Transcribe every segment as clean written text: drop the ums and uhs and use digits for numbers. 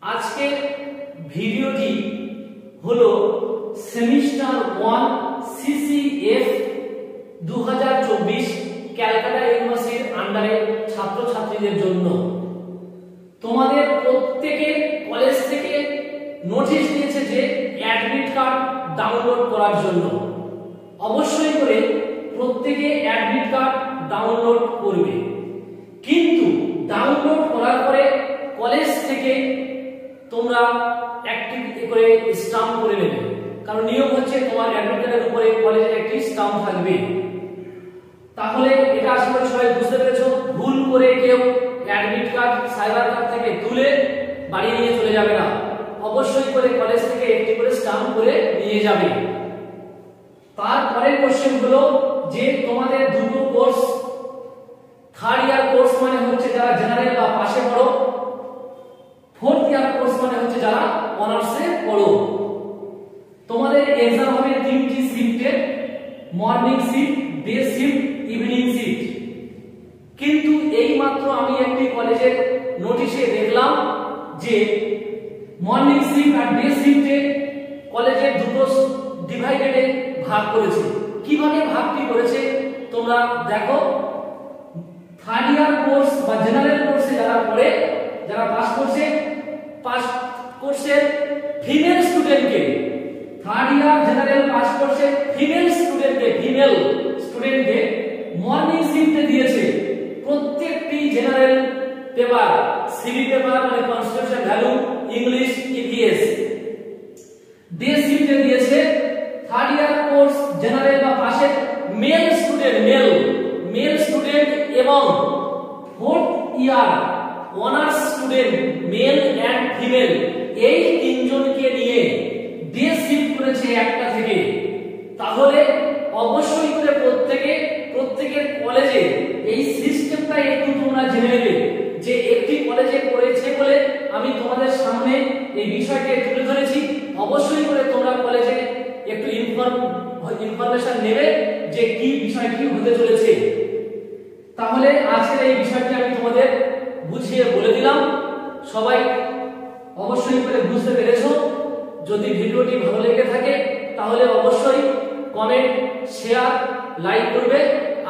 আজকের ভিডিওটি হলো সেমিস্টার 1 সিসিএফ 2024 ক্যালকাটা ইউনিভার্সিটির আন্ডারে ছাত্রছাত্রীদের জন্য। তোমাদের প্রত্যেকের কলেজ থেকে নোটিশ দিয়েছে যে অ্যাডমিট কার্ড ডাউনলোড করার জন্য। অবশ্যই করে প্রত্যেকে অ্যাডমিট কার্ড ডাউনলোড করবে, কিন্তু ডাউনলোড করার পরে কলেজ থেকে তোমরা একটি করে স্টাম্প করে নেবে, কারণ নিয়ম হচ্ছে তোমার অ্যাডমিট কার্ডের উপরে কলেজের একটি স্টাম্প থাকবে। তাহলে এটা আশা করি সবাই বুঝতে পেরেছো। ভুল করে কেউ অ্যাডমিট কার্ড সাইবার কার্ড থেকে তুলে বাড়ি নিয়ে চলে যাবে না, অবশ্যই করে কলেজ থেকে একটি করে স্টাম্প করে নিয়ে যাবে। তারপরের কোশ্চেন হলো যে তোমাদের দুটো কোর্স, থার্ড ইয়ার কোর্স মানে হচ্ছে যারা জেনারেল বা পাশে পড়ো, ফোর্থ ইয়ার কোর্স মানে হচ্ছে যারা অনার্সে পড়ো। তোমাদের एग्जाम হবে তিনটি শিফটে, morning shift, day shift, evening shift. কিন্তু এই মাত্র আমি একটি কলেজের নোটিশে দেখলাম যে মর্নিং শিফট আর ডে শিফটে কলেজের দুটো ডিভাইডেডে ভাগ করেছে। কিভাবে ভাগটি করেছে তোমরা দেখো। থার্ড ইয়ার কোর্স বা জেনারেল কোর্সে যারা পড়ে, যারা পাস কোর্সের ফিমেল স্টুডেন্টকে, থার্ড ইয়ার জেনারেল পাস কোর্সের ফিমেল স্টুডেন্টকে মর্নিং শিফটে দিয়েছে প্রত্যেকটি জেনারেল পেপার, সিভি পেপার মানে constitution value, English, EVS. Day শিফটে দিয়েছে থার্ড ইয়ার কোর্স জেনারেল বা পাশের মেল স্টুডেন্ট এবং fourth year honours student male and female, এই তিনজনকে নিয়ে ডে শিফট করেছে একটা থেকে। তাহলে অবশ্যই করে প্রত্যেকের কলেজে এই সিস্টেমটা একটু তোমরা জেনে নেবে যে একটি কলেজে পড়েছে বলে আমি তোমাদের সামনে এই বিষয়টি তুলে ধরেছি। অবশ্যই করে তোমরা কলেজে একটু ইনফরমেশন নেবে যে কি বিষয়টি হতে চলেছে। তাহলে আজকের এই বিষয়টি আমি তোমাদের বুঝিয়ে বলে দিলাম। সবাই অবশ্যই করে বুঝতে পেরেছো। যদি ভিডিওটি ভালো লেগে থাকে তাহলে অবশ্যই কমেন্ট, শেয়ার, লাইক করবে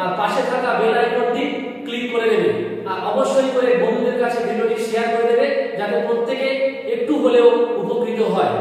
আর পাশে থাকা বেল আইকনটি ক্লিক করে দেবে। আর অবশ্যই করে বন্ধুদের কাছে ভিডিওটি শেয়ার করে দেবে যাতে প্রত্যেকে একটু হলেও উপকৃত হয়।